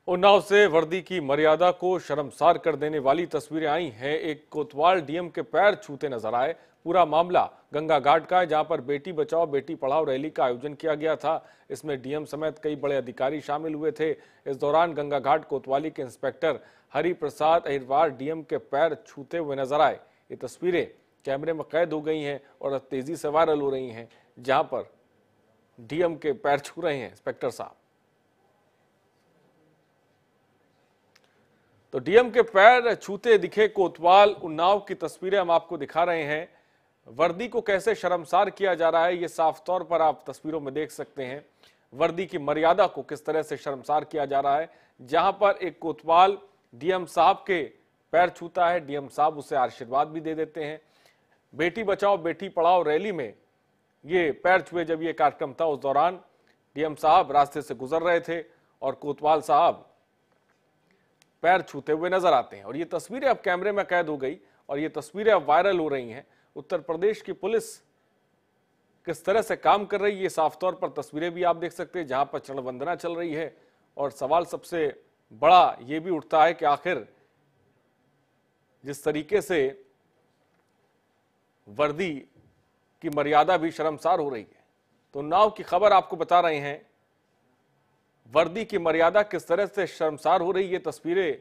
उन्नाव से वर्दी की मर्यादा को शर्मसार कर देने वाली तस्वीरें आई हैं। एक कोतवाल डीएम के पैर छूते नजर आए। पूरा मामला गंगा घाट का है, जहां पर बेटी बचाओ बेटी पढ़ाओ रैली का आयोजन किया गया था। इसमें डीएम समेत कई बड़े अधिकारी शामिल हुए थे। इस दौरान गंगा घाट कोतवाली के इंस्पेक्टर हरि प्रसाद अहिरवार डीएम के पैर छूते हुए नजर आए। ये तस्वीरें कैमरे में कैद हो गई हैं और तेजी से वायरल हो रही हैं, जहां पर डीएम के पैर छू रहे हैं इंस्पेक्टर साहब। तो डीएम के पैर छूते दिखे कोतवाल। उन्नाव की तस्वीरें हम आपको दिखा रहे हैं। वर्दी को कैसे शर्मसार किया जा रहा है, ये साफ तौर पर आप तस्वीरों में देख सकते हैं। वर्दी की मर्यादा को किस तरह से शर्मसार किया जा रहा है, जहां पर एक कोतवाल डीएम साहब के पैर छूता है। डीएम साहब उसे आशीर्वाद भी दे देते हैं। बेटी बचाओ बेटी पढ़ाओ रैली में ये पैर छुए जब ये कार्यक्रम था, उस दौरान डीएम साहब रास्ते से गुजर रहे थे और कोतवाल साहब पैर छूते हुए नजर आते हैं। और ये तस्वीरें अब कैमरे में कैद हो गई और ये तस्वीरें अब वायरल हो रही हैं। उत्तर प्रदेश की पुलिस किस तरह से काम कर रही है, ये साफ तौर पर तस्वीरें भी आप देख सकते हैं, जहां पर चरण वंदना चल रही है। और सवाल सबसे बड़ा ये भी उठता है कि आखिर जिस तरीके से वर्दी की मर्यादा भी शर्मसार हो रही है, तो उन्नाव की खबर आपको बता रहे हैं। वर्दी की मर्यादा किस तरह से शर्मसार हो रही है, तस्वीरें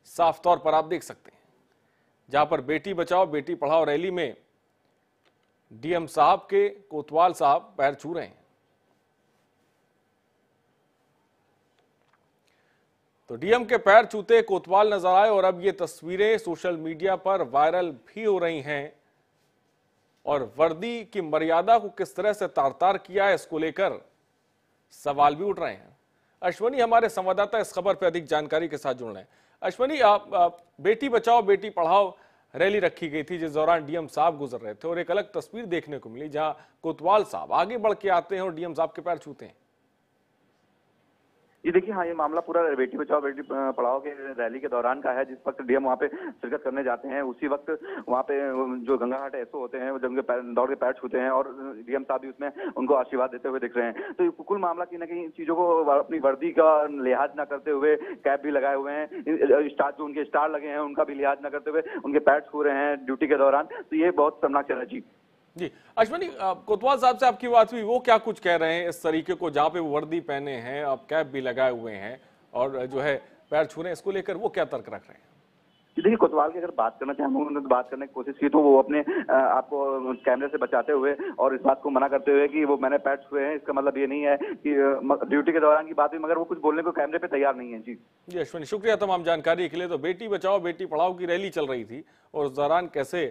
साफ तौर पर आप देख सकते हैं, जहां पर बेटी बचाओ बेटी पढ़ाओ रैली में डीएम साहब के कोतवाल साहब पैर छू रहे हैं। तो डीएम के पैर छूते कोतवाल नजर आए और अब ये तस्वीरें सोशल मीडिया पर वायरल भी हो रही हैं। और वर्दी की मर्यादा को किस तरह से तार-तार किया है, इसको लेकर सवाल भी उठ रहे हैं। अश्वनी हमारे संवाददाता इस खबर पर अधिक जानकारी के साथ जुड़ रहे हैं। अश्वनी, आप बेटी बचाओ बेटी पढ़ाओ रैली रखी गई थी, जिस दौरान डीएम साहब गुजर रहे थे और एक अलग तस्वीर देखने को मिली, जहां कोतवाल साहब आगे बढ़ के आते हैं और डीएम साहब के पैर छूते हैं। ये देखिए, हाँ, ये मामला पूरा बेटी बचाओ बेटी पढ़ाओ के रैली के दौरान का है। जिस वक्त डीएम वहाँ पे शिरकत करने जाते हैं, उसी वक्त वहाँ पे जो गंगा घाट एसओ होते हैं, वो जब उनके दौड़ के पैर छूते हैं और डीएम साहब भी उसमें उनको आशीर्वाद देते हुए दिख रहे हैं। तो कुल मामला कहीं ना कहीं इन चीजों को अपनी वर्दी का लिहाज न करते हुए, कैप भी लगाए हुए हैं, स्टार जो उनके स्टार लगे हैं उनका भी लिहाज न करते हुए उनके पैर छू रहे हैं ड्यूटी के दौरान। तो ये बहुत शर्मनाक चल रहा है। जी अश्वनी, कोतवाल साहब से आपकी बात हुई, वो क्या कुछ कह रहे हैं इस तरीके को, जहां पे वो वर्दी पहने हैं, अब कैप भी लगाए हुए हैं और जो है पैर छू रहे हैं, इसको लेकर वो क्या तर्क रख रहे हैं? देखिए, कोतवाल की अगर बात करना चाहें, उन्होंने बात करने की कोशिश की तो वो अपने आपको कैमरे से बचाते हुए और इस बात को मना करते हुए कि वो मैंने पैर छुए हैं, इसका मतलब ये नहीं है कि ड्यूटी के दौरान की बात हुई, मगर वो कुछ बोलने को कैमरे पे तैयार नहीं है। जी अश्वनी, शुक्रिया तमाम जानकारी के लिए। तो बेटी बचाओ बेटी पढ़ाओ की रैली चल रही थी और उस दौरान कैसे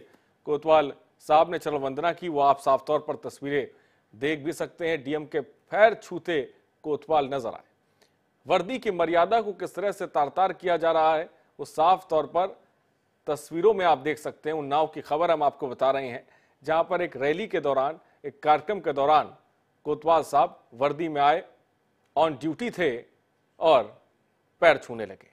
कोतवाल साहब ने चरण वंदना की, वो आप साफ तौर पर तस्वीरें देख भी सकते हैं। डीएम के पैर छूते कोतवाल नजर आए। वर्दी की मर्यादा को किस तरह से तार-तार किया जा रहा है, वो साफ तौर पर तस्वीरों में आप देख सकते हैं। उन्नाव की खबर हम आपको बता रहे हैं, जहां पर एक रैली के दौरान, एक कार्यक्रम के दौरान कोतवाल साहब वर्दी में आए, ऑन ड्यूटी थे और पैर छूने लगे।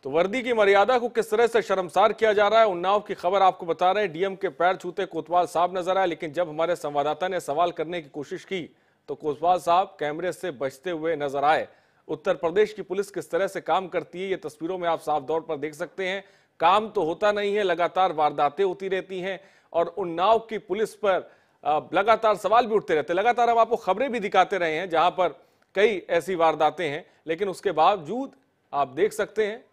तो वर्दी की मर्यादा को किस तरह से शर्मसार किया जा रहा है, उन्नाव की खबर आपको बता रहे हैं। डीएम के पैर छूते कोतवाल साहब नजर आए, लेकिन जब हमारे संवाददाता ने सवाल करने की कोशिश की तो कोतवाल साहब कैमरे से बचते हुए नजर आए। उत्तर प्रदेश की पुलिस किस तरह से काम करती है, ये तस्वीरों में आप साफ तौर पर देख सकते हैं। काम तो होता नहीं है, लगातार वारदातें होती रहती हैं और उन्नाव की पुलिस पर लगातार सवाल भी उठते रहते हैं। लगातार हम आपको खबरें भी दिखाते रहे हैं जहां पर कई ऐसी वारदातें हैं, लेकिन उसके बावजूद आप देख सकते हैं